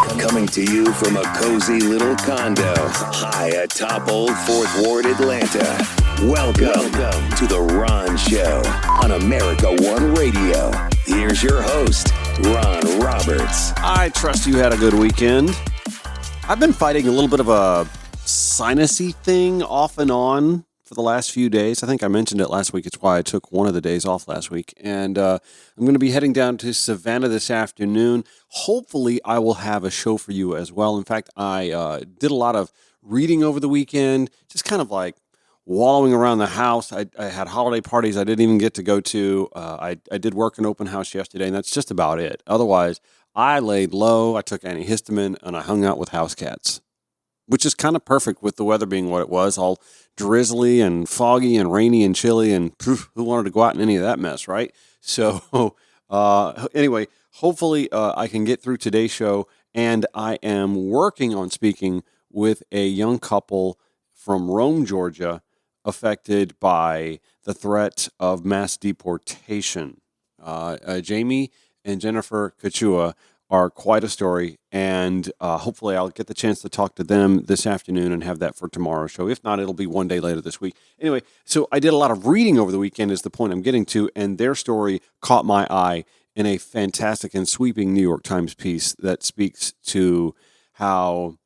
Coming to you from a cozy little condo high atop Old Fourth Ward, Atlanta. Welcome to The Ron Show on America One Radio. Here's your host, Ron Roberts. I trust you had a good weekend. I've been fighting a little bit of a sinusy thing off and on for the last few days. I think I mentioned it last week. It's why I took one of the days off last week. And I'm going to be heading down to Savannah this afternoon. Hopefully, I will have a show for you as well. In fact, I did a lot of reading over the weekend, just kind of like wallowing around the house. I had holiday parties I didn't even get to go to. I did work an open house yesterday, and that's just about it. Otherwise, I laid low, I took antihistamine, and I hung out with house cats, which is kind of perfect with the weather being what it was, all drizzly and foggy and rainy and chilly, and who wanted to go out in any of that mess, right? So anyway, hopefully I can get through today's show, and I am working on speaking with a young couple from Rome, Georgia, affected by the threat of mass deportation. Jamie and Jennifer Kachua are quite a story, and hopefully I'll get the chance to talk to them this afternoon and have that for tomorrow's show. If not, it'll be one day later this week. Anyway, so I did a lot of reading over the weekend is the point I'm getting to, and their story caught my eye in a fantastic and sweeping New York Times piece that speaks to how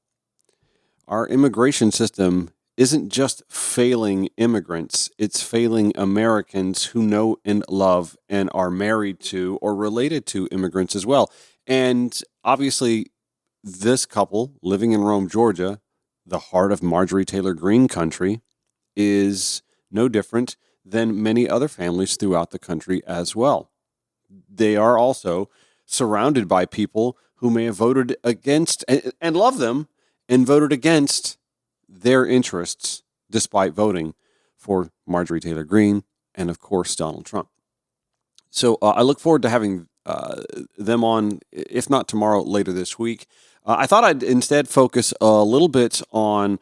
our immigration system isn't just failing immigrants, it's failing Americans who know and love and are married to or related to immigrants as well. And obviously, this couple living in Rome, Georgia, the heart of Marjorie Taylor Greene country, is no different than many other families throughout the country as well. They are also surrounded by people who may have voted against and love them and voted against their interests despite voting for Marjorie Taylor Greene and, of course, Donald Trump. So I look forward to having them on, if not tomorrow, later this week. I thought I'd instead focus a little bit on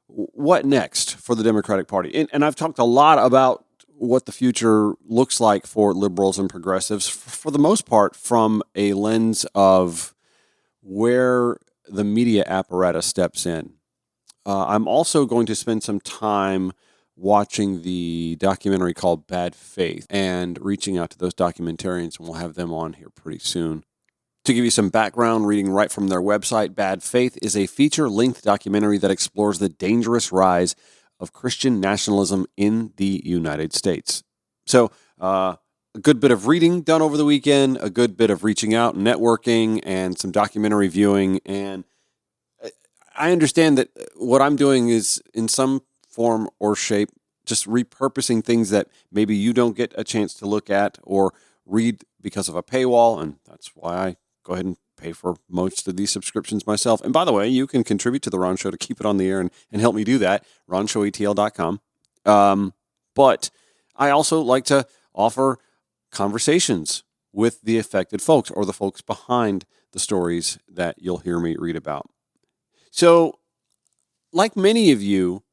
what next for the Democratic Party. And I've talked a lot about what the future looks like for liberals and progressives, for the most part, from a lens of where the media apparatus steps in. I'm also going to spend some time watching the documentary called Bad Faith and reaching out to those documentarians, and we'll have them on here pretty soon. To give you some background, reading right from their website, Bad Faith is a feature-length documentary that explores the dangerous rise of Christian nationalism in the United States. So, a good bit of reading done over the weekend, a good bit of reaching out, networking, and some documentary viewing, and I understand that what I'm doing is, in some form or shape, just repurposing things that maybe you don't get a chance to look at or read because of a paywall, and that's why I go ahead and pay for most of these subscriptions myself. And by the way, you can contribute to The Ron Show to keep it on the air and help me do that, ronshowatl.com. But I also like to offer conversations with the affected folks or the folks behind the stories that you'll hear me read about. So, like many of you,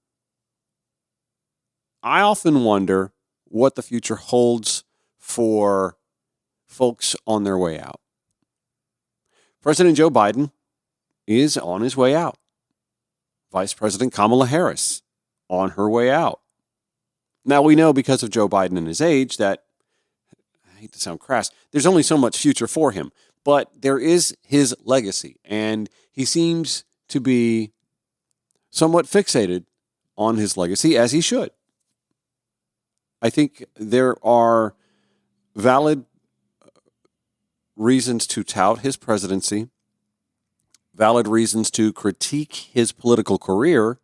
I often wonder what the future holds for folks on their way out. President Joe Biden is on his way out. Vice President Kamala Harris on her way out. Now, we know because of Joe Biden and his age that, I hate to sound crass, there's only so much future for him. But there is his legacy, and he seems to be somewhat fixated on his legacy, as he should. I think there are valid reasons to tout his presidency, valid reasons to critique his political career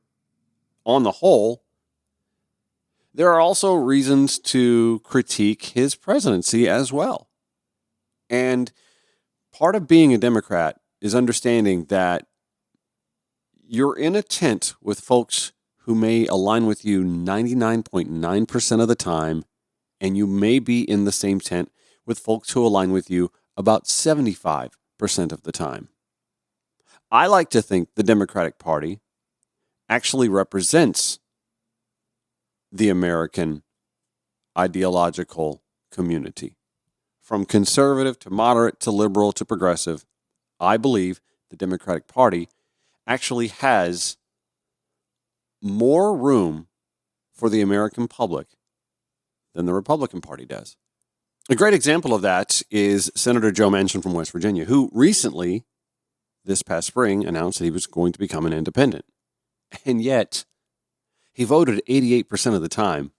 on the whole. There are also reasons to critique his presidency as well. And part of being a Democrat is understanding that you're in a tent with folks who may align with you 99.9% of the time, and you may be in the same tent with folks who align with you about 75% of the time. I like to think the Democratic Party actually represents the American ideological community. From conservative to moderate to liberal to progressive, I believe the Democratic Party actually has more room for the American public than the Republican Party does. A great example of that is Senator Joe Manchin from West Virginia, who recently, this past spring, announced that he was going to become an independent. And yet, he voted 88% of the time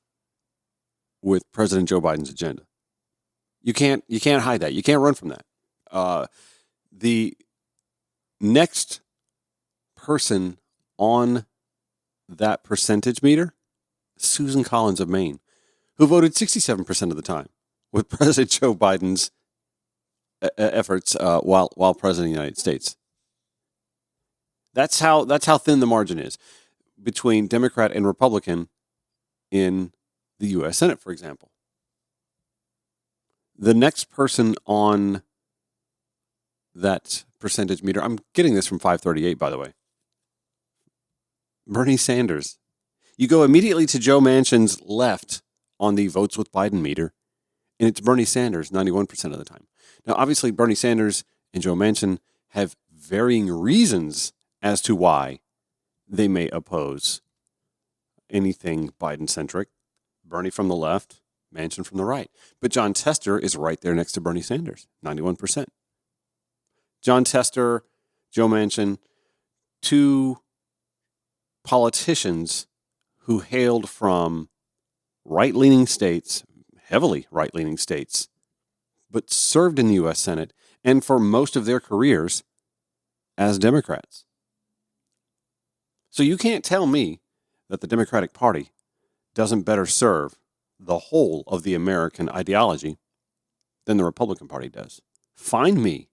with President Joe Biden's agenda. You can't hide that. You can't run from that. The next person on that percentage meter, Susan Collins of Maine, who voted 67% of the time with President Joe Biden's efforts while president of the United States. That's how thin the margin is between Democrat and Republican in the U.S. Senate, for example. The next person on that percentage meter, I'm getting this from 538, by the way, Bernie Sanders. You go immediately to Joe Manchin's left on the votes with Biden meter, and it's Bernie Sanders 91% of the time. Now, obviously, Bernie Sanders and Joe Manchin have varying reasons as to why they may oppose anything Biden-centric. Bernie from the left, Manchin from the right. But John Tester is right there next to Bernie Sanders, 91%. John Tester, Joe Manchin, two politicians who hailed from right-leaning states, heavily right-leaning states, but served in the U.S. Senate and for most of their careers as Democrats. So you can't tell me that the Democratic Party doesn't better serve the whole of the American ideology than the Republican Party does. Find me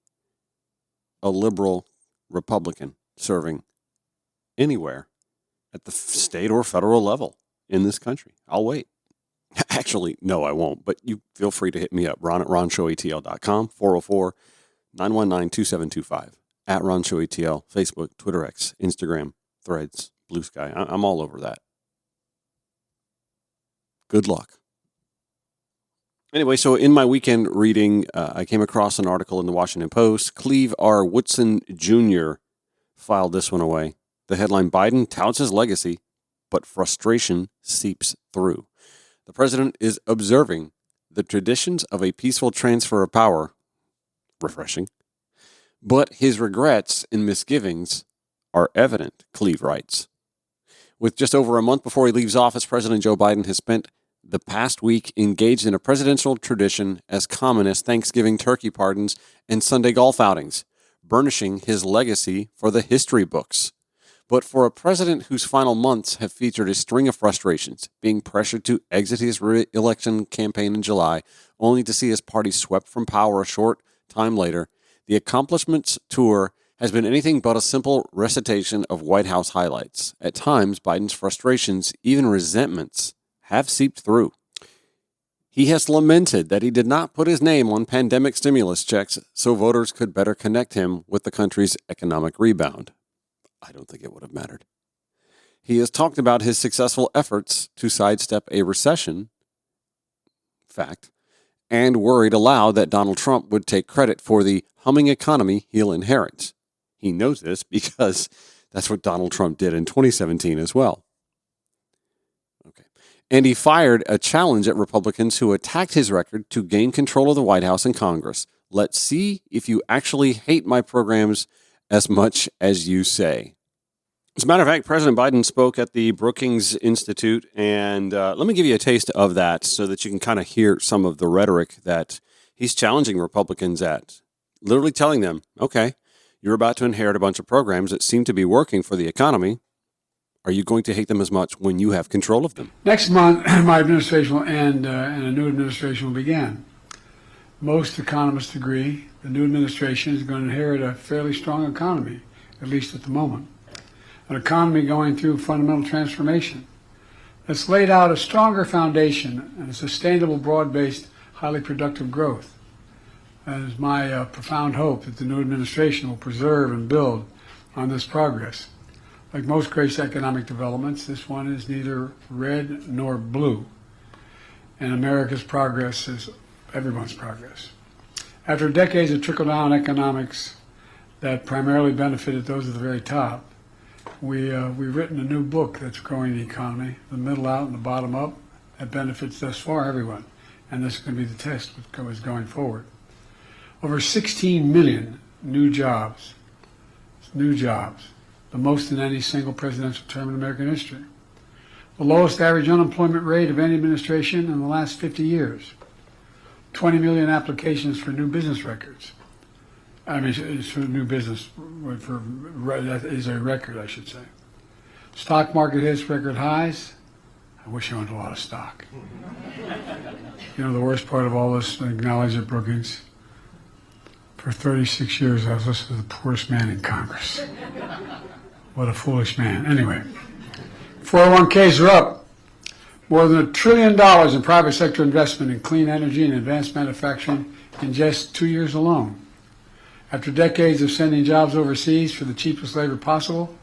a liberal Republican serving anywhere at the state or federal level in this country. I'll wait. Actually, no, I won't, but you feel free to hit me up, Ron at ronshowatl.com, 404-919-2725, at ronshowatl, Facebook, Twitter X, Instagram, Threads, Blue Sky. I'm all over that. Good luck. Anyway, so in my weekend reading, I came across an article in the Washington Post. Cleve R. Woodson Jr. filed this one away. The headline, Biden touts his legacy, but frustration seeps through. The president is observing the traditions of a peaceful transfer of power, refreshing, but his regrets and misgivings are evident, Cleve writes. With just over a month before he leaves office, President Joe Biden has spent the past week engaged in a presidential tradition as common as Thanksgiving turkey pardons and Sunday golf outings, burnishing his legacy for the history books. But for a president whose final months have featured a string of frustrations, being pressured to exit his re-election campaign in July, only to see his party swept from power a short time later, the accomplishments tour has been anything but a simple recitation of White House highlights. At times, Biden's frustrations, even resentments, have seeped through. He has lamented that he did not put his name on pandemic stimulus checks so voters could better connect him with the country's economic rebound. I don't think it would have mattered. He has talked about his successful efforts to sidestep a recession, fact, and worried aloud that Donald Trump would take credit for the humming economy he'll inherit. He knows this because that's what Donald Trump did in 2017 as well. Okay. And he fired a challenge at Republicans who attacked his record to gain control of the White House and Congress. Let's see if you actually hate my programs as much as you say. As a matter of fact, President Biden spoke at the Brookings Institute, and let me give you a taste of that so that you can kind of hear some of the rhetoric that he's challenging Republicans at. Literally telling them, okay, you're about to inherit a bunch of programs that seem to be working for the economy. Are you going to hate them as much when you have control of them? Next month, my administration will end and a new administration will begin. Most economists agree the new administration is going to inherit a fairly strong economy, at least at the moment. An economy going through fundamental transformation that's laid out a stronger foundation and a sustainable, broad-based, highly productive growth. That is my profound hope that the new administration will preserve and build on this progress. Like most great economic developments, this one is neither red nor blue. And America's progress is everyone's progress. After decades of trickle-down economics, that primarily benefited those at the very top. We've written a new book that's growing the economy, the middle out and the bottom up, that benefits thus far everyone. And this is going to be the test going forward. Over 16 million new jobs, the most in any single presidential term in American history. The lowest average unemployment rate of any administration in the last 50 years. 20 million applications for new business records. I mean, it's for new business, that is a record, I should say. Stock market hits record highs. I wish I owned a lot of stock. You know, the worst part of all this, I acknowledge it, Brookings. For 36 years, I was listed as the poorest man in Congress. What a foolish man. Anyway, 401ks are up. More than $1 trillion in private sector investment in clean energy and advanced manufacturing in just 2 years alone. After decades of sending jobs overseas for the cheapest labor possible,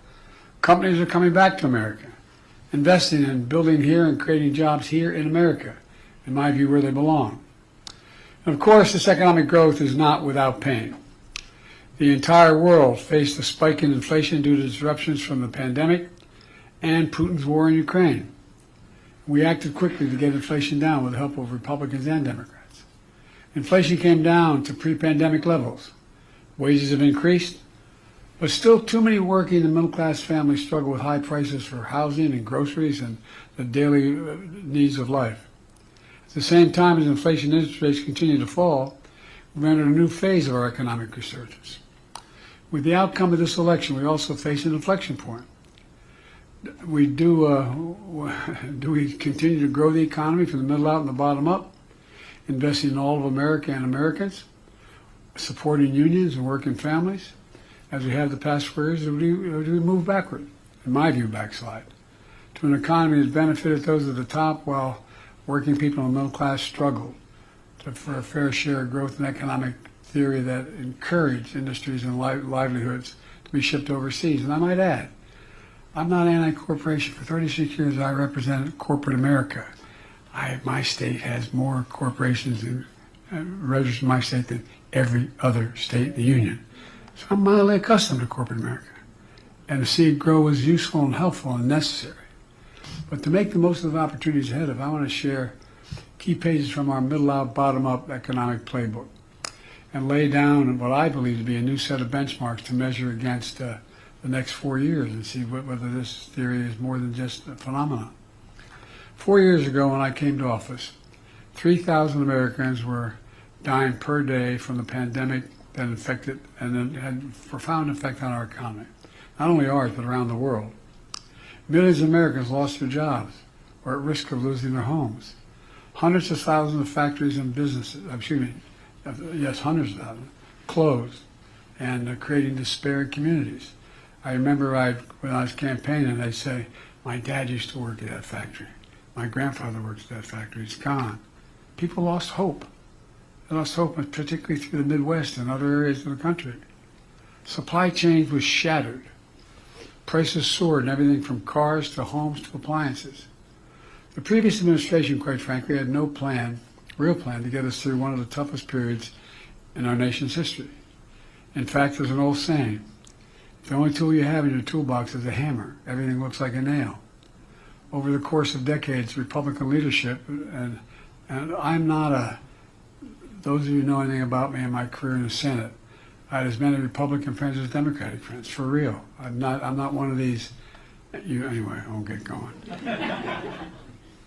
companies are coming back to America, investing in building here and creating jobs here in America, in my view, where they belong. And of course, this economic growth is not without pain. The entire world faced a spike in inflation due to disruptions from the pandemic and Putin's war in Ukraine. We acted quickly to get inflation down with the help of Republicans and Democrats. Inflation came down to pre-pandemic levels. Wages have increased, but still too many working and middle-class families struggle with high prices for housing and groceries and the daily needs of life. At the same time as inflation and interest rates continue to fall, we've entered a new phase of our economic resurgence. With the outcome of this election, we also face an inflection point. Do we continue to grow the economy from the middle out and the bottom up, investing in all of America and Americans, supporting unions and working families, as we have the past 4 years, or do we move backward, in my view, backslide, to an economy that's benefited those at the top while working people in the middle class struggle for a fair share of growth in economic theory that encourage industries and livelihoods to be shipped overseas. And I might add, I'm not anti-corporation. For 36 years, I represented corporate America. My state has more corporations registered in my state than every other state in the union. So I'm mildly accustomed to corporate America. And to see it grow is useful and helpful and necessary. But to make the most of the opportunities ahead of, I want to share key pages from our middle-out, bottom-up economic playbook and lay down what I believe to be a new set of benchmarks to measure against the next 4 years and see whether this theory is more than just a phenomenon. 4 years ago when I came to office, 3,000 Americans were dying per day from the pandemic that infected and then had a profound effect on our economy. Not only ours, but around the world. Millions of Americans lost their jobs or at risk of losing their homes. Hundreds of thousands of factories and businesses, hundreds of thousands, closed and creating despair in communities. I remember when I was campaigning, they'd say, my dad used to work at that factory. My grandfather works at that factory. It's gone. People lost hope. They lost hope, particularly through the Midwest and other areas of the country. Supply chains was shattered. Prices soared in everything from cars to homes to appliances. The previous administration, quite frankly, had no real plan to get us through one of the toughest periods in our nation's history. In fact, there's an old saying, if the only tool you have in your toolbox is a hammer, everything looks like a nail. Over the course of decades, Republican leadership, and I'm not those of you who know anything about me and my career in the Senate, I had as many Republican friends as Democratic friends, for real. I'm not one of these, anyway, I won't get going.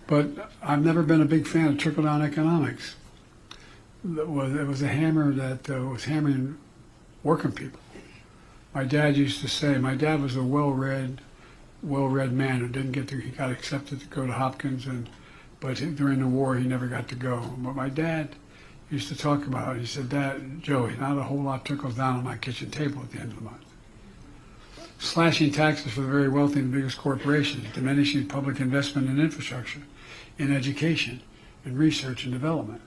But I've never been a big fan of trickle-down economics. It was a hammer that was hammering working people. My dad used to say, my dad was a well-read man who he got accepted to go to Hopkins, but during the war he never got to go. But my dad used to talk about it. He said, Dad, Joey, not a whole lot trickles down on my kitchen table at the end of the month. Slashing taxes for the very wealthy and biggest corporations, diminishing public investment in infrastructure, in education, in research and development.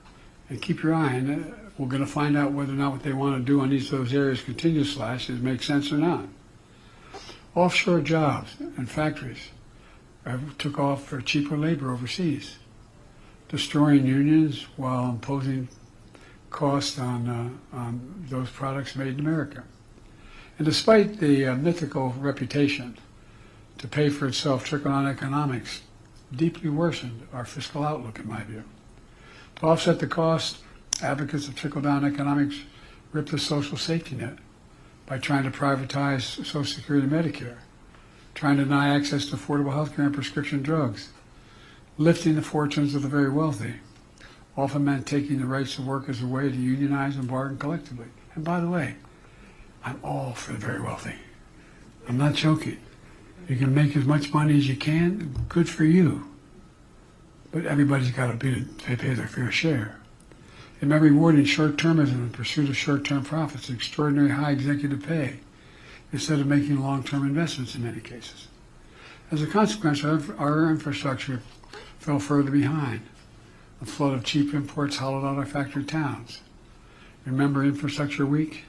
And keep your eye on it. We're going to find out whether or not what they want to do on each of those areas continue to slash, does it make sense or not. Offshore jobs and factories took off for cheaper labor overseas, destroying unions while imposing costs on those products made in America. And despite the mythical reputation to pay for itself, trickle-down economics deeply worsened our fiscal outlook, in my view. To offset the cost, advocates of trickle-down economics ripped the social safety net by trying to privatize Social Security and Medicare, trying to deny access to affordable health care and prescription drugs, lifting the fortunes of the very wealthy, often meant taking the rights of workers away to unionize and bargain collectively. And by the way, I'm all for the very wealthy. I'm not joking. You can make as much money as you can, good for you. But everybody's got to pay their fair share. And by rewarding short-termism in pursuit of short-term profits, extraordinary high executive pay, instead of making long-term investments in many cases. As a consequence, our infrastructure fell further behind. A flood of cheap imports hollowed out our factory towns. Remember Infrastructure Week?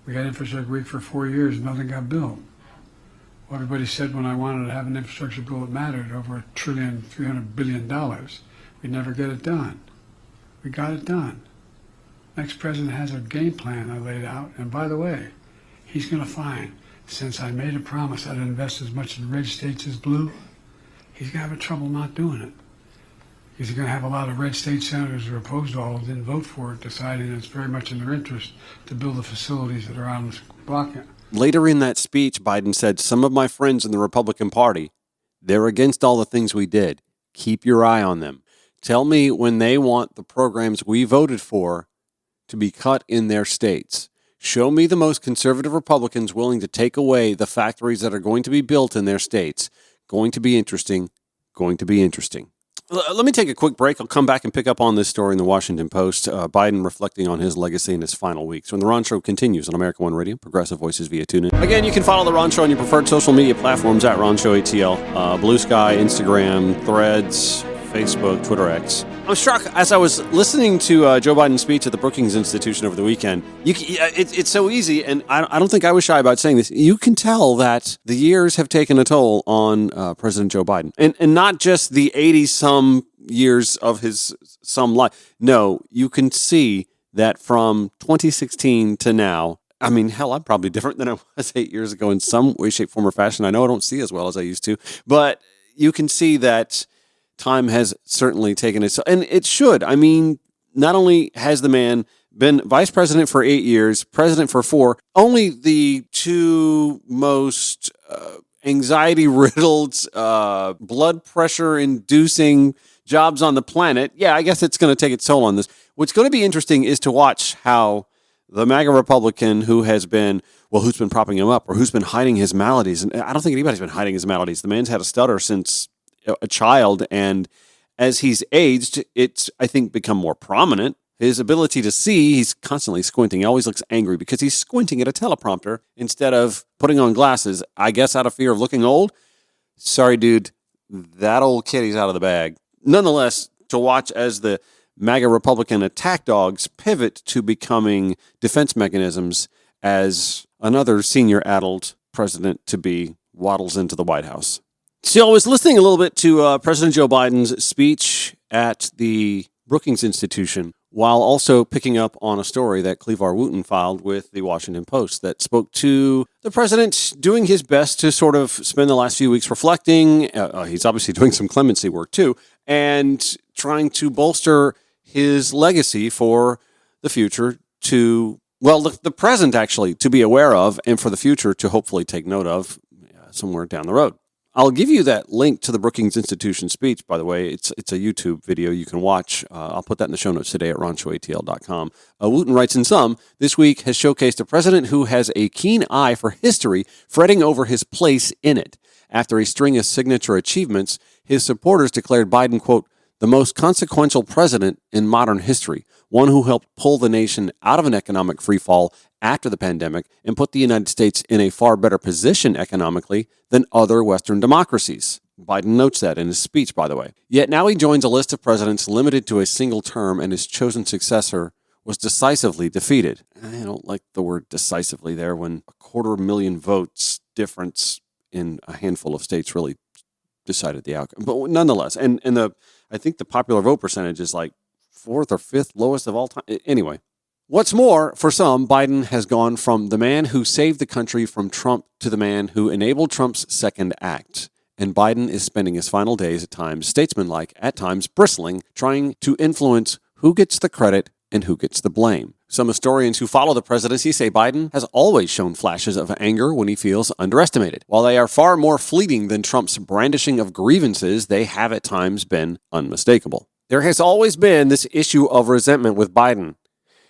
We had Infrastructure Week for 4 years and nothing got built. Well, everybody said when I wanted to have an infrastructure bill that mattered, over $1.3 billion, we'd never get it done. We got it done. Next president has a game plan I laid out, and by the way, he's going to find, since I made a promise I'd invest as much in red states as blue, he's going to have trouble not doing it. He's going to have a lot of red state senators who are opposed to all, didn't vote for it, deciding it's very much in their interest to build the facilities that are on this block. Later in that speech, Biden said, some of my friends in the Republican Party, they're against all the things we did. Keep your eye on them. Tell me when they want the programs we voted for to be cut in their states. Show me the most conservative Republicans willing to take away the factories that are going to be built in their states. Going to be interesting. Going to be interesting. Let me take a quick break. I'll come back and pick up on this story in the Washington Post. Biden reflecting on his legacy in his final weeks. When the Ron Show continues on America One Radio, Progressive Voices via TuneIn. Again, you can follow the Ron Show on your preferred social media platforms at Ron Show ATL, Blue Sky, Instagram, Threads, Facebook, Twitter X. I'm struck as I was listening to Joe Biden's speech at the Brookings Institution over the weekend. It's so easy, and I don't think I was shy about saying this. You can tell that the years have taken a toll on President Joe Biden. And not just the 80-some years of his some life. No, you can see that from 2016 to now, I mean, hell, I'm probably different than I was 8 years ago in some way, shape, form, or fashion. I know I don't see as well as I used to, but you can see that time has certainly taken its, and it should. I mean, not only has the man been vice president for 8 years, president for 4, only the two most anxiety-riddled, blood pressure-inducing jobs on the planet. Yeah, I guess it's going to take its toll on this. What's going to be interesting is to watch how the MAGA Republican who's been propping him up or who's been hiding his maladies, and I don't think anybody's been hiding his maladies. The man's had a stutter since a child, and as he's aged, it's, I think, become more prominent. His ability to see, he's constantly squinting. He always looks angry because he's squinting at a teleprompter instead of putting on glasses, I guess out of fear of looking old. Sorry, dude, that old kitty's out of the bag. Nonetheless, to watch as the MAGA Republican attack dogs pivot to becoming defense mechanisms as another senior adult president-to-be waddles into the White House. So I was listening a little bit to President Joe Biden's speech at the Brookings Institution while also picking up on a story that Cleavar Wooten filed with the Washington Post that spoke to the president doing his best to sort of spend the last few weeks reflecting. He's obviously doing some clemency work too, and trying to bolster his legacy for the future to, well, the present actually to be aware of, and for the future to hopefully take note of somewhere down the road. I'll give you that link to the Brookings Institution speech, by the way. It's a YouTube video you can watch. I'll put that in the show notes today at ronshowatl.com. Wooten writes, in sum, this week has showcased a president who has a keen eye for history, fretting over his place in it. After a string of signature achievements, his supporters declared Biden, quote, the most consequential president in modern history, one who helped pull the nation out of an economic freefall after the pandemic and put the United States in a far better position economically than other Western democracies. Biden notes that in his speech, by the way. Yet now he joins a list of presidents limited to a single term, and his chosen successor was decisively defeated. I don't like the word decisively there when 250,000 votes difference in a handful of states really decided the outcome. But nonetheless, I think the popular vote percentage is like 4th or 5th lowest of all time. Anyway, What's more, for some, Biden has gone from the man who saved the country from Trump to the man who enabled Trump's second act. And Biden is spending his final days at times statesmanlike, at times bristling, trying to influence who gets the credit and who gets the blame. Some historians who follow the presidency say Biden has always shown flashes of anger when he feels underestimated. While they are far more fleeting than Trump's brandishing of grievances, they have at times been unmistakable. There has always been this issue of resentment with Biden.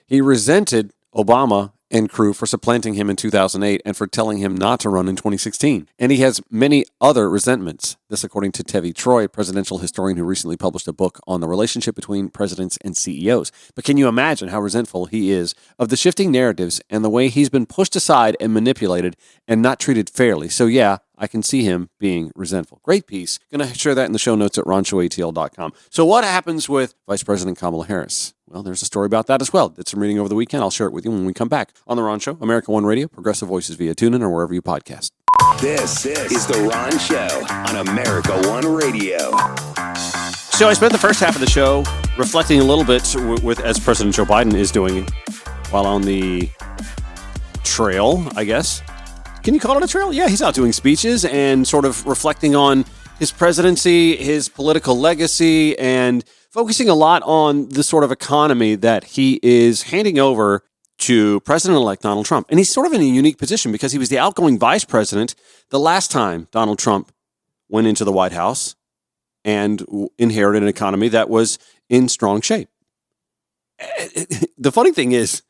He resented Obama and crew for supplanting him in 2008 and for telling him not to run in 2016. And he has many other resentments. This according to Tevi Troy, a presidential historian who recently published a book on the relationship between presidents and CEOs. But can you imagine how resentful he is of the shifting narratives and the way he's been pushed aside and manipulated and not treated fairly? So yeah, I can see him being resentful. Great piece. Going to share that in the show notes at ronshowatl.com. So what happens with Vice President Kamala Harris? Well, there's a story about that as well. Did some reading over the weekend. I'll share it with you when we come back on The Ron Show, America One Radio, Progressive Voices via TuneIn or wherever you podcast. This is The Ron Show on America One Radio. So I spent the first half of the show reflecting a little bit with as President Joe Biden is doing while on the trail, I guess. Can you call it a trail? Yeah, he's out doing speeches and sort of reflecting on his presidency, his political legacy, and focusing a lot on the sort of economy that he is handing over to President-elect Donald Trump. And he's sort of in a unique position because he was the outgoing vice president the last time Donald Trump went into the White House and inherited an economy that was in strong shape. The funny thing is,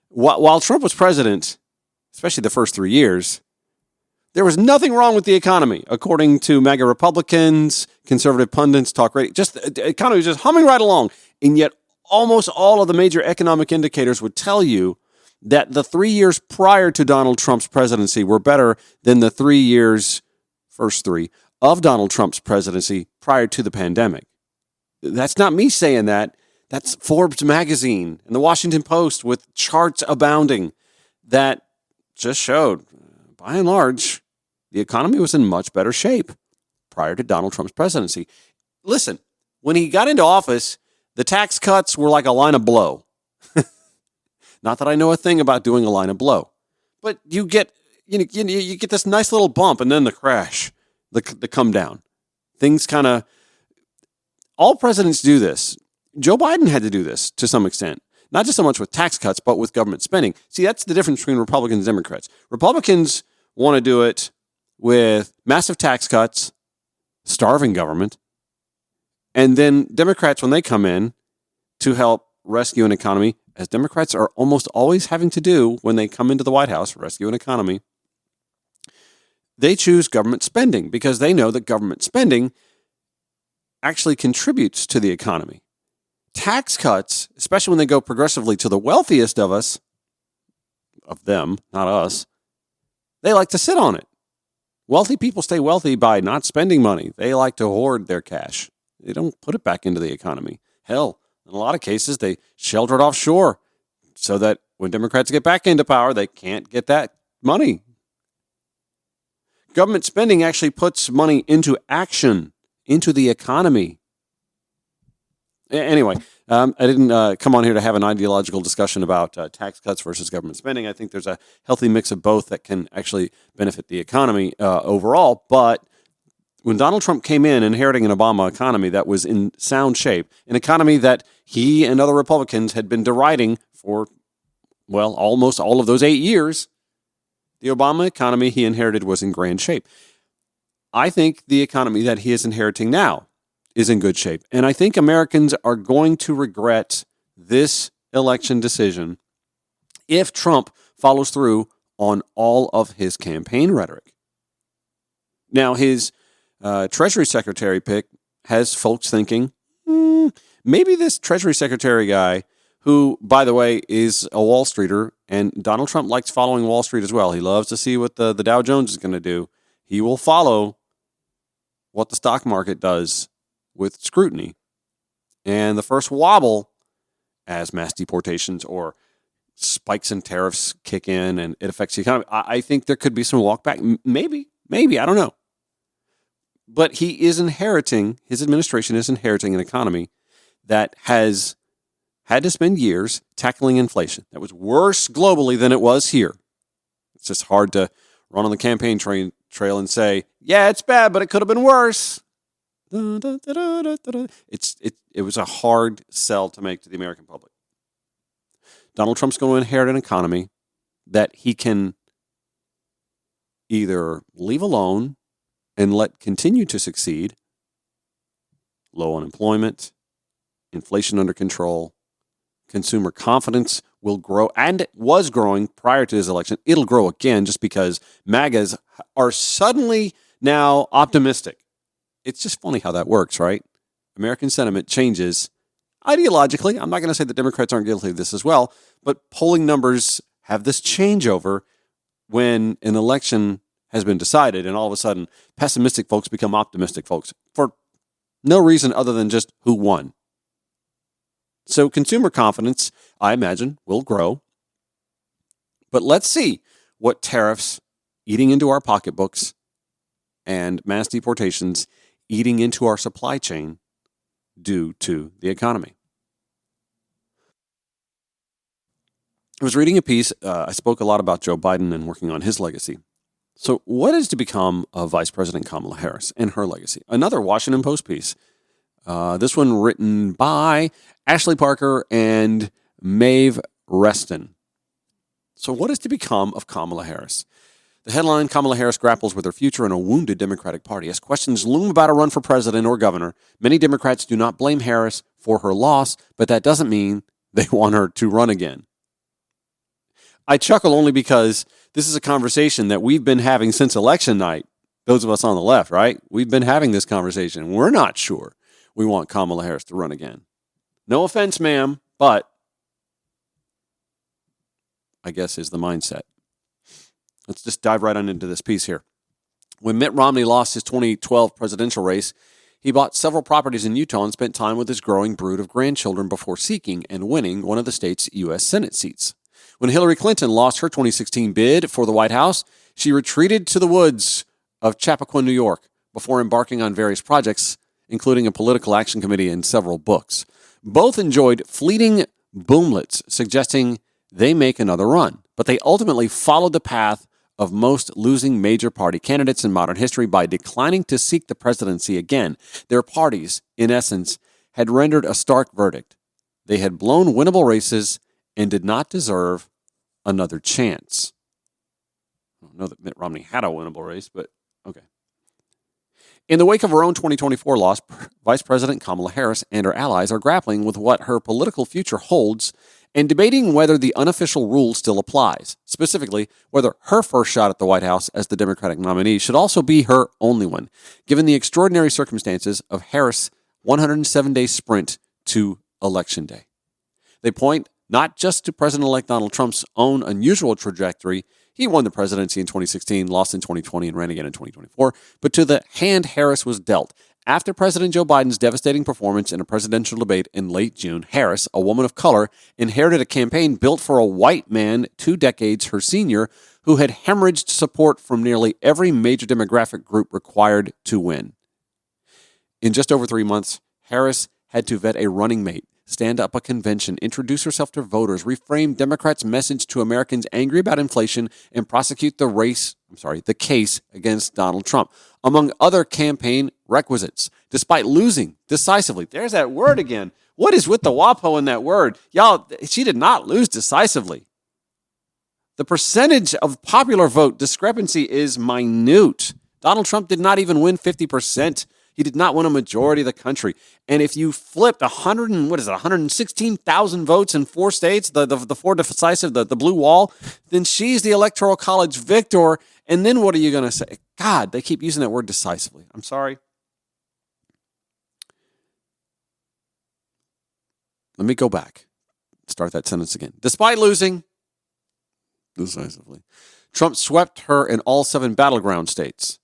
while Trump was president, especially the first 3 years, there was nothing wrong with the economy, according to MAGA Republicans, conservative pundits, talk radio. Just the economy was just humming right along. And yet almost all of the major economic indicators would tell you that the 3 years prior to Donald Trump's presidency were better than the 3 years, first three, of Donald Trump's presidency prior to the pandemic. That's not me saying that. That's Forbes magazine and the Washington Post with charts abounding that just showed, by and large, the economy was in much better shape prior to Donald Trump's presidency. Listen, when he got into office, the tax cuts were like a line of blow. Not that I know a thing about doing a line of blow, but you get this nice little bump and then the crash, the come down. Things kind of, all presidents do this. Joe Biden had to do this to some extent. Not just so much with tax cuts, but with government spending. See, that's the difference between Republicans and Democrats. Republicans want to do it with massive tax cuts, starving government, and then Democrats, when they come in to help rescue an economy, as Democrats are almost always having to do when they come into the White House, rescue an economy, they choose government spending because they know that government spending actually contributes to the economy. Tax cuts, especially when they go progressively to the wealthiest of us, of them, not us, they like to sit on it. Wealthy people stay wealthy by not spending money. They like to hoard their cash. They don't put it back into the economy. Hell, in a lot of cases, they shelter it offshore so that when Democrats get back into power, they can't get that money. Government spending actually puts money into action, into the economy. Anyway, I didn't come on here to have an ideological discussion about tax cuts versus government spending. I think there's a healthy mix of both that can actually benefit the economy overall. But when Donald Trump came in inheriting an Obama economy that was in sound shape, an economy that he and other Republicans had been deriding for, well, almost all of those 8 years, the Obama economy he inherited was in grand shape. I think the economy that he is inheriting now is in good shape. And I think Americans are going to regret this election decision if Trump follows through on all of his campaign rhetoric. Now, his Treasury Secretary pick has folks thinking, maybe this Treasury Secretary guy, who, by the way, is a Wall Streeter, and Donald Trump likes following Wall Street as well. He loves to see what the Dow Jones is going to do. He will follow what the stock market does with scrutiny. And the first wobble, as mass deportations or spikes in tariffs kick in and it affects the economy, I think there could be some walk back. Maybe, I don't know. But he is inheriting, his administration is inheriting an economy that has had to spend years tackling inflation that was worse globally than it was here. It's just hard to run on the campaign trail and say, yeah, it's bad, but it could have been worse. It was a hard sell to make to the American public. Donald Trump's going to inherit an economy that he can either leave alone and let continue to succeed, low unemployment, inflation under control, consumer confidence will grow, and it was growing prior to his election. It'll grow again just because MAGAs are suddenly now optimistic. It's just funny how that works, right? American sentiment changes ideologically. I'm not going to say that Democrats aren't guilty of this as well, but polling numbers have this changeover when an election has been decided, and all of a sudden, pessimistic folks become optimistic folks for no reason other than just who won. So consumer confidence, I imagine, will grow. But let's see what tariffs eating into our pocketbooks and mass deportations eating into our supply chain do to the economy. I was reading a piece. I spoke a lot about Joe Biden and working on his legacy. So what is to become of Vice President Kamala Harris and her legacy? Another Washington Post piece. This one written by Ashley Parker and Maeve Reston. So what is to become of Kamala Harris? The headline, Kamala Harris grapples with her future in a wounded Democratic Party. As questions loom about a run for president or governor, many Democrats do not blame Harris for her loss, but that doesn't mean they want her to run again. I chuckle only because this is a conversation that we've been having since election night. Those of us on the left, right? We've been having this conversation. We're not sure we want Kamala Harris to run again. No offense, ma'am, but I guess is the mindset. Let's just dive right on into this piece here. When Mitt Romney lost his 2012 presidential race, he bought several properties in Utah and spent time with his growing brood of grandchildren before seeking and winning one of the state's U.S. Senate seats. When Hillary Clinton lost her 2016 bid for the White House, she retreated to the woods of Chappaqua, New York, before embarking on various projects, including a political action committee and several books. Both enjoyed fleeting boomlets, suggesting they make another run, but they ultimately followed the path of most losing major party candidates in modern history by declining to seek the presidency again. Their parties, in essence, had rendered a stark verdict. They had blown winnable races and did not deserve another chance. I don't know that Mitt Romney had a winnable race, but okay. In the wake of her own 2024 loss, Vice President Kamala Harris and her allies are grappling with what her political future holds and debating whether the unofficial rule still applies, specifically whether her first shot at the White House as the Democratic nominee should also be her only one, given the extraordinary circumstances of Harris' 107-day sprint to Election Day. They point not just to President-elect Donald Trump's own unusual trajectory — he won the presidency in 2016, lost in 2020, and ran again in 2024 — but to the hand Harris was dealt. After President Joe Biden's devastating performance in a presidential debate in late June, Harris, a woman of color, inherited a campaign built for a white man 2 decades her senior who had hemorrhaged support from nearly every major demographic group required to win. In just over 3 months, Harris had to vet a running mate, stand up a convention, introduce herself to voters, reframe Democrats' message to Americans angry about inflation, and prosecute the case against Donald Trump, among other campaign requisites. Despite losing decisively, there's that word again. What is with the WAPO in that word? Y'all, she did not lose decisively. The percentage of popular vote discrepancy is minute. Donald Trump did not even win 50%. He did not win a majority of the country. And if you flipped 116,000 votes in 4 states, the 4 decisive, the blue wall, then she's the Electoral College victor. And then what are you going to say? God, they keep using that word decisively. I'm sorry. Let me go back. Start that sentence again. Despite losing decisively, Trump swept her in all 7 battleground states.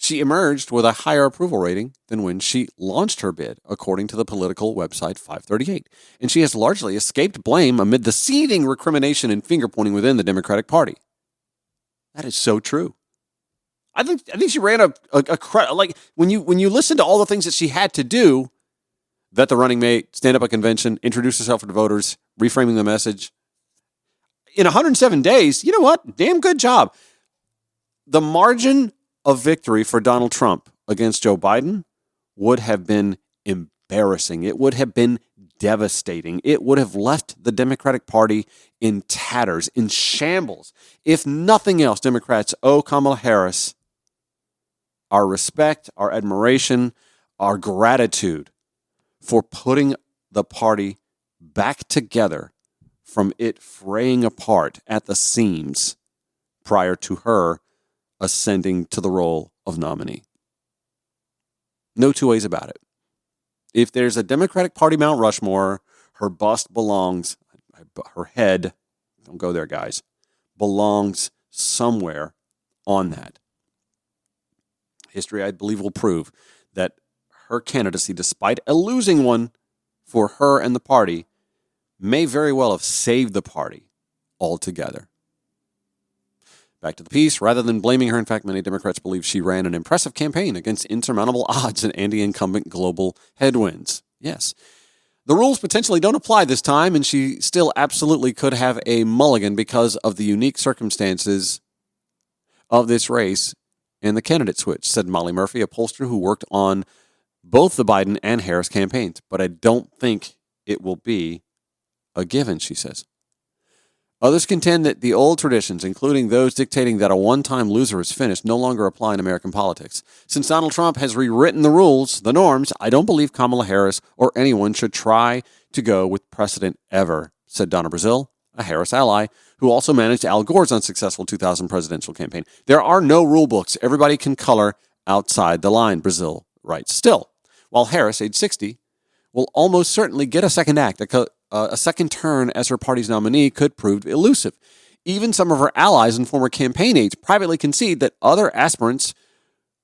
She emerged with a higher approval rating than when she launched her bid, according to the political website 538. And she has largely escaped blame amid the seething recrimination and finger-pointing within the Democratic Party. That is so true. I think she ran like when you listen to all the things that she had to do, vet the running mate, stand up a convention, introduce herself to the voters, reframing the message. In 107 days, you know what? Damn good job. The margin of victory for Donald Trump against Joe Biden would have been embarrassing. It would have been devastating. It would have left the Democratic Party in tatters, in shambles. If nothing else, Democrats owe Kamala Harris our respect, our admiration, our gratitude for putting the party back together from it fraying apart at the seams prior to her ascending to the role of nominee. No two ways about it. If there's a Democratic Party Mount Rushmore, her bust belongs, her head, don't go there, guys, belongs somewhere on that. History, I believe, will prove that her candidacy, despite a losing one for her and the party, may very well have saved the party altogether. Back to the piece. Rather than blaming her, in fact, many Democrats believe she ran an impressive campaign against insurmountable odds and anti-incumbent global headwinds. Yes. The rules potentially don't apply this time, and she still absolutely could have a mulligan because of the unique circumstances of this race and the candidate switch, said Molly Murphy, a pollster who worked on both the Biden and Harris campaigns. But I don't think it will be a given, she says. Others contend that the old traditions, including those dictating that a one-time loser is finished, no longer apply in American politics. Since Donald Trump has rewritten the rules, the norms, I don't believe Kamala Harris or anyone should try to go with precedent ever, said Donna Brazile, a Harris ally, who also managed Al Gore's unsuccessful 2000 presidential campaign. There are no rule books. Everybody can color outside the line, Brazile writes. Still, while Harris, age 60, will almost certainly get a second act, a second turn as her party's nominee could prove elusive. Even some of her allies and former campaign aides privately concede that other aspirants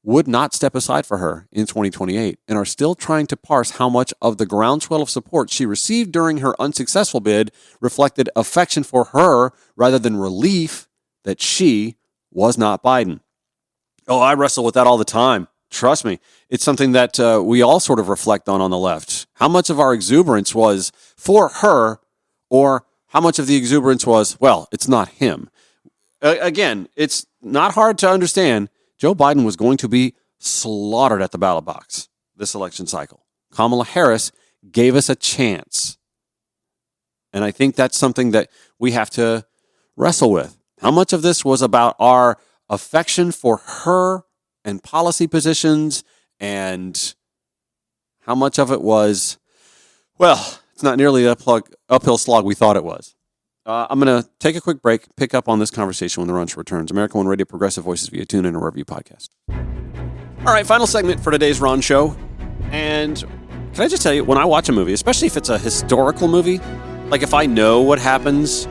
would not step aside for her in 2028 and are still trying to parse how much of the groundswell of support she received during her unsuccessful bid reflected affection for her rather than relief that she was not Biden. Oh, I wrestle with that all the time. Trust me, it's something that we all sort of reflect on the left. How much of our exuberance was for her, or how much of the exuberance was, well, it's not him. Again, it's not hard to understand. Joe Biden was going to be slaughtered at the ballot box this election cycle. Kamala Harris gave us a chance. And I think that's something that we have to wrestle with. How much of this was about our affection for her and policy positions, and how much of it was, well, it's not nearly the uphill slog we thought it was. I'm going to take a quick break, pick up on this conversation when the Run Show returns. America One Radio, Progressive Voices via TuneIn or wherever you podcast. All right, final segment for today's Ron Show. And can I just tell you, when I watch a movie, especially if it's a historical movie, like if I know what happens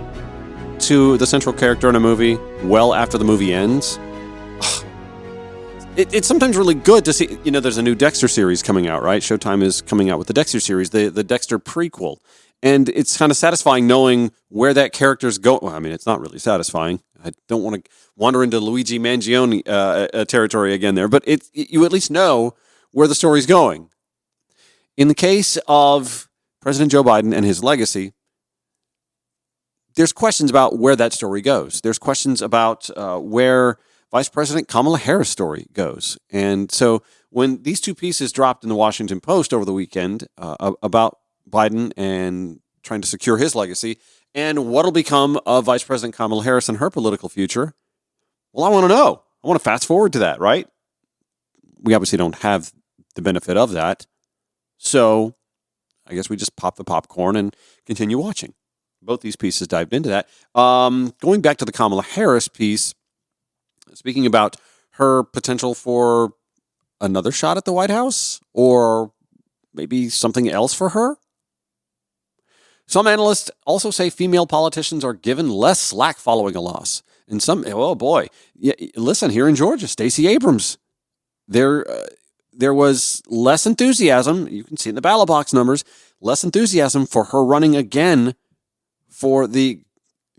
to the central character in a movie well after the movie ends, it's sometimes really good to see, there's a new Dexter series coming out, right? Showtime is coming out with the Dexter series, the Dexter prequel. And it's kind of satisfying knowing where that character's going. Well, I mean, it's not really satisfying. I don't want to wander into Luigi Mangione territory again there, but you at least know where the story's going. In the case of President Joe Biden and his legacy, there's questions about where that story goes. There's questions about where Vice President Kamala Harris' story goes. And so when these two pieces dropped in the Washington Post over the weekend about Biden and trying to secure his legacy and what'll become of Vice President Kamala Harris and her political future, well, I want to know. I want to fast forward to that, right? We obviously don't have the benefit of that. So I guess we just pop the popcorn and continue watching. Both these pieces dived into that. Going back to the Kamala Harris piece, speaking about her potential for another shot at the White House or maybe something else for her. Some analysts also say female politicians are given less slack following a loss. And some, oh boy, listen, here in Georgia, Stacey Abrams, there was less enthusiasm. You can see in the ballot box numbers, less enthusiasm for her running again for the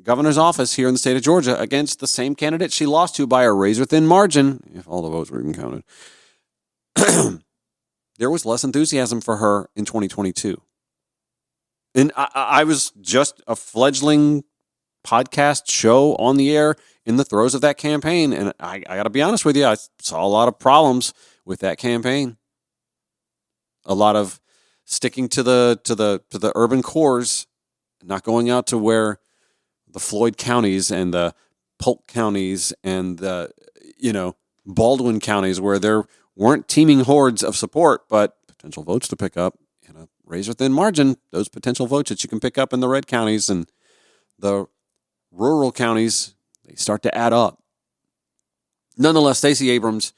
governor's office here in the state of Georgia against the same candidate she lost to by a razor-thin margin, if all the votes were even counted. there was less enthusiasm for her in 2022. And I was just a fledgling podcast show on the air in the throes of that campaign. And I got to be honest with you, I saw a lot of problems with that campaign. A lot of sticking to the urban cores, not going out to where the Floyd counties and the Polk counties and the, Baldwin counties, where there weren't teeming hordes of support, but potential votes to pick up in a razor-thin margin. Those potential votes that you can pick up in the red counties and the rural counties, they start to add up. Nonetheless, Stacey Abrams,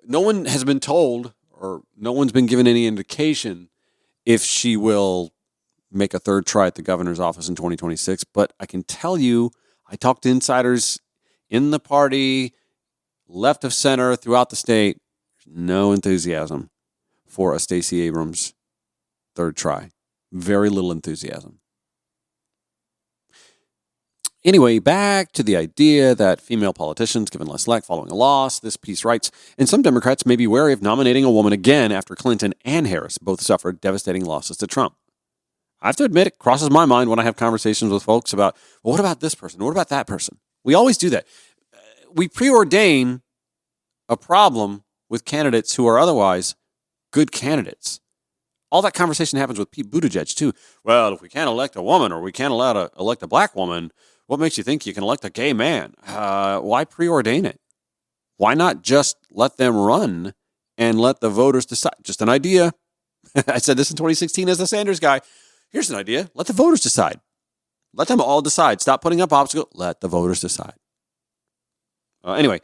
no one has been told, or no one's been given any indication if she will make a third try at the governor's office in 2026. But I can tell you, I talked to insiders in the party, left of center, throughout the state. There's no enthusiasm for a Stacey Abrams third try. Very little enthusiasm. Anyway, back to the idea that female politicians given less slack following a loss. This piece writes, and some Democrats may be wary of nominating a woman again after Clinton and Harris both suffered devastating losses to Trump. I have to admit, it crosses my mind when I have conversations with folks about, well, what about this person? What about that person? We always do that. We preordain a problem with candidates who are otherwise good candidates. All that conversation happens with Pete Buttigieg, too. Well, if we can't elect a woman or we can't elect a black woman, what makes you think you can elect a gay man? Why preordain it? Why not just let them run and let the voters decide? Just an idea. I said this in 2016 as the Sanders guy. Here's an idea. Let the voters decide. Let them all decide. Stop putting up obstacles. Let the voters decide. Anyway,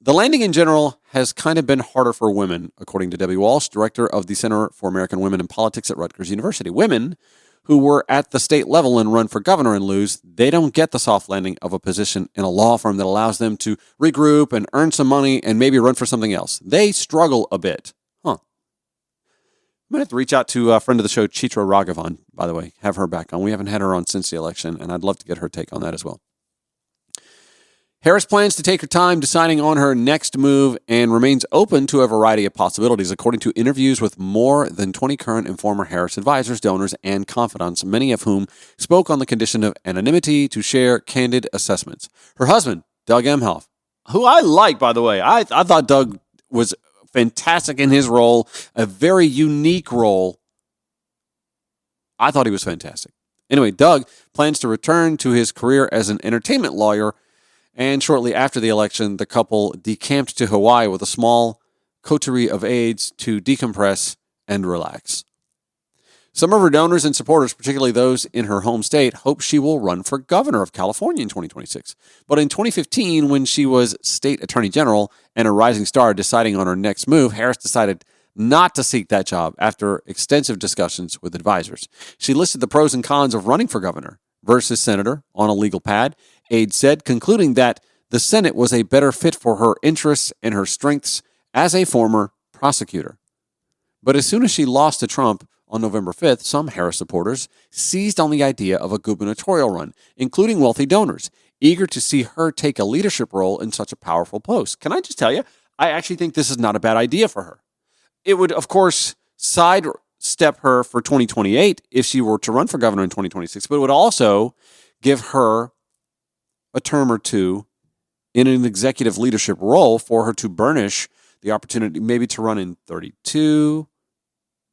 the landing in general has kind of been harder for women, according to Debbie Walsh, director of the Center for American Women in Politics at Rutgers University. Women who were at the state level and run for governor and lose, they don't get the soft landing of a position in a law firm that allows them to regroup and earn some money and maybe run for something else. They struggle a bit. I'm going to have to reach out to a friend of the show, Chitra Raghavan, by the way, have her back on. We haven't had her on since the election, and I'd love to get her take on that as well. Harris plans to take her time deciding on her next move and remains open to a variety of possibilities, according to interviews with more than 20 current and former Harris advisors, donors, and confidants, many of whom spoke on the condition of anonymity to share candid assessments. Her husband, Doug Emhoff, who I like, by the way. I thought Doug was fantastic in his role, a very unique role. I thought he was fantastic. Anyway, Doug plans to return to his career as an entertainment lawyer. And shortly after the election, the couple decamped to Hawaii with a small coterie of aides to decompress and relax. Some of her donors and supporters, particularly those in her home state, hope she will run for governor of California in 2026. But in 2015, when she was state attorney general and a rising star deciding on her next move, Harris decided not to seek that job after extensive discussions with advisors. She listed the pros and cons of running for governor versus senator on a legal pad, aides said, concluding that the Senate was a better fit for her interests and her strengths as a former prosecutor. But as soon as she lost to Trump on November 5th, some Harris supporters seized on the idea of a gubernatorial run, including wealthy donors, eager to see her take a leadership role in such a powerful post. Can I just tell you, I actually think this is not a bad idea for her. It would, of course, sidestep her for 2028 if she were to run for governor in 2026, but it would also give her a term or two in an executive leadership role for her to burnish the opportunity maybe to run in 32,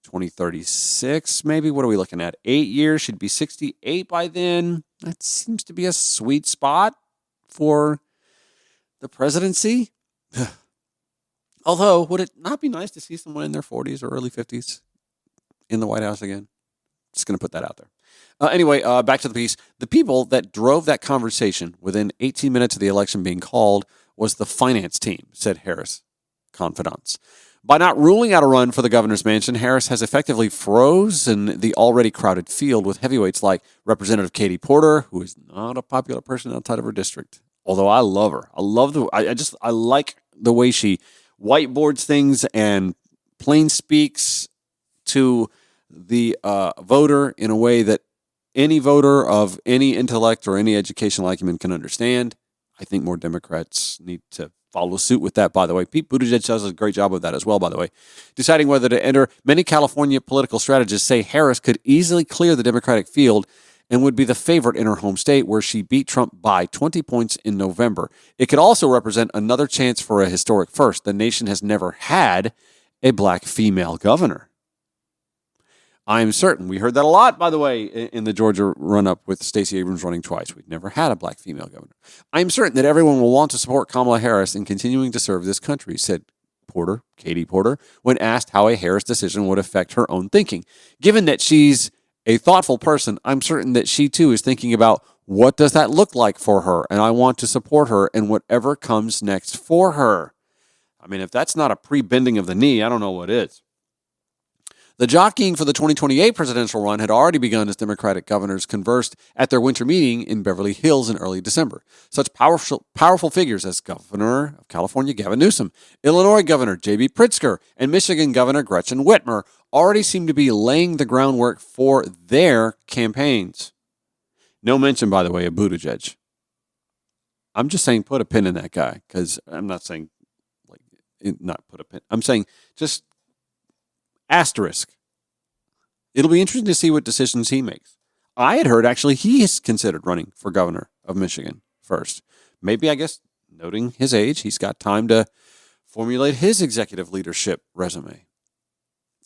2036, maybe. What are we looking at? 8 years. She'd be 68 by then. That seems to be a sweet spot for the presidency. Although, would it not be nice to see someone in their 40s or early 50s in the White House again? Just going to put that out there. Anyway, back to the piece. The people that drove that conversation within 18 minutes of the election being called was the finance team, said Harris confidants. By not ruling out a run for the governor's mansion, Harris has effectively frozen the already crowded field with heavyweights like Representative Katie Porter, who is not a popular person outside of her district. Although I love her. I like the way she whiteboards things and plain speaks to the voter in a way that any voter of any intellect or any educational acumen can understand. I think more Democrats need to follow suit with that, by the way. Pete Buttigieg does a great job of that as well, by the way. Deciding whether to enter, many California political strategists say Harris could easily clear the Democratic field and would be the favorite in her home state where she beat Trump by 20 points in November. It could also represent another chance for a historic first. The nation has never had a black female governor. I'm certain, we heard that a lot, by the way, in the Georgia run-up with Stacey Abrams running twice. We've never had a black female governor. I'm certain that everyone will want to support Kamala Harris in continuing to serve this country, said Katie Porter, when asked how a Harris decision would affect her own thinking. Given that she's a thoughtful person, I'm certain that she too is thinking about what does that look like for her, and I want to support her in whatever comes next for her. I mean, if that's not a pre-bending of the knee, I don't know what is. The jockeying for the 2028 presidential run had already begun as Democratic governors conversed at their winter meeting in Beverly Hills in early December. Such powerful figures as Governor of California Gavin Newsom, Illinois Governor J.B. Pritzker, and Michigan Governor Gretchen Whitmer already seem to be laying the groundwork for their campaigns. No mention, by the way, of Buttigieg. I'm just saying put a pin in that guy, because I'm not saying, not put a pin. I'm saying just asterisk. It'll be interesting to see what decisions he makes. I had heard actually he is considered running for governor of Michigan first. Maybe, I guess, noting his age, he's got time to formulate his executive leadership resume.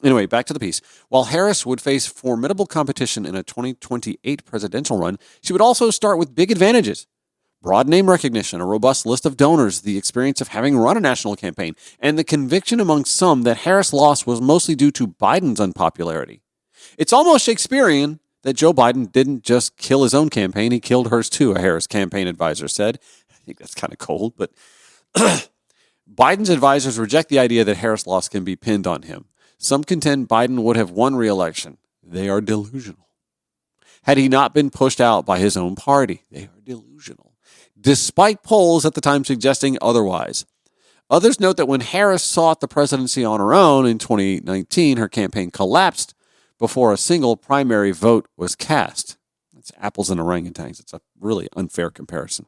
Anyway, back to the piece. While Harris would face formidable competition in a 2028 presidential run, she would also start with big advantages. Broad name recognition, a robust list of donors, the experience of having run a national campaign, and the conviction among some that Harris' loss was mostly due to Biden's unpopularity. It's almost Shakespearean that Joe Biden didn't just kill his own campaign, he killed hers too, a Harris campaign advisor said. I think that's kind of cold, but Biden's advisors reject the idea that Harris' loss can be pinned on him. Some contend Biden would have won re-election. They are delusional. Had he not been pushed out by his own party, they are delusional, despite polls at the time suggesting otherwise. Others note that when Harris sought the presidency on her own in 2019, her campaign collapsed before a single primary vote was cast. It's apples and orangutans. It's a really unfair comparison.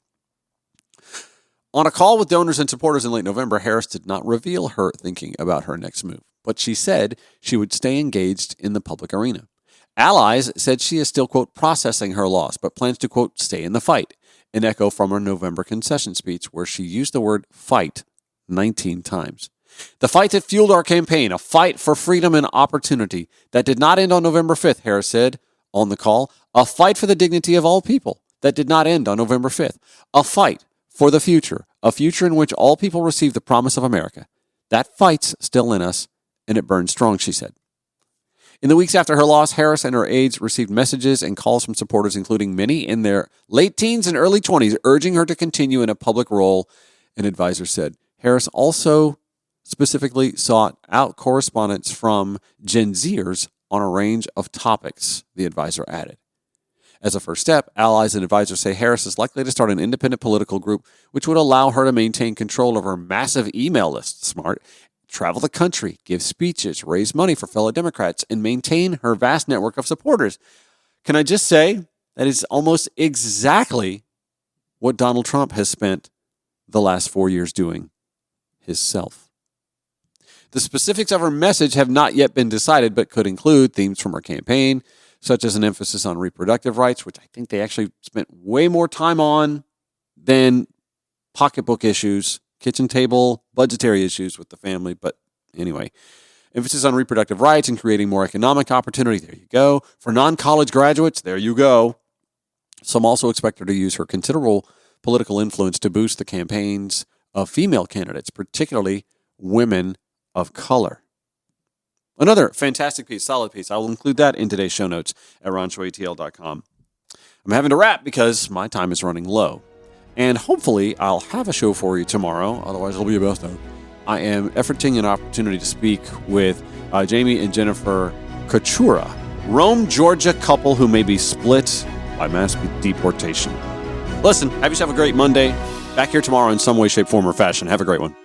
On a call with donors and supporters in late November, Harris did not reveal her thinking about her next move, but she said she would stay engaged in the public arena. Allies said she is still, quote, processing her loss, but plans to, quote, stay in the fight, an echo from her November concession speech where she used the word fight 19 times. The fight that fueled our campaign, a fight for freedom and opportunity that did not end on November 5th, Harris said on the call, a fight for the dignity of all people that did not end on November 5th, a fight for the future, a future in which all people receive the promise of America. That fight's still in us, and it burns strong, she said. In the weeks after her loss, Harris and her aides received messages and calls from supporters, including many in their late teens and early 20s, urging her to continue in a public role, an advisor said. Harris also specifically sought out correspondence from Gen Zers on a range of topics, the advisor added. As a first step, allies and advisors say Harris is likely to start an independent political group, which would allow her to maintain control of her massive email list, smart, travel the country, give speeches, raise money for fellow Democrats, and maintain her vast network of supporters. Can I just say that is almost exactly what Donald Trump has spent the last 4 years doing himself. The specifics of her message have not yet been decided, but could include themes from her campaign, such as an emphasis on reproductive rights, which I think they actually spent way more time on than pocketbook issues, kitchen table, budgetary issues with the family. But anyway, emphasis on reproductive rights and creating more economic opportunity. There you go. For non-college graduates, there you go. Some also expect her to use her considerable political influence to boost the campaigns of female candidates, particularly women of color. Another fantastic piece, solid piece. I will include that in today's show notes at ronshowatl.com. I'm having to wrap because my time is running low. And hopefully I'll have a show for you tomorrow. Otherwise, it'll be a best of. I am efforting an opportunity to speak with Jamie and Jennifer Kachura, Rome, Georgia couple who may be split by mass deportation. Listen, have yourself a great Monday. Back here tomorrow in some way, shape, form, or fashion. Have a great one.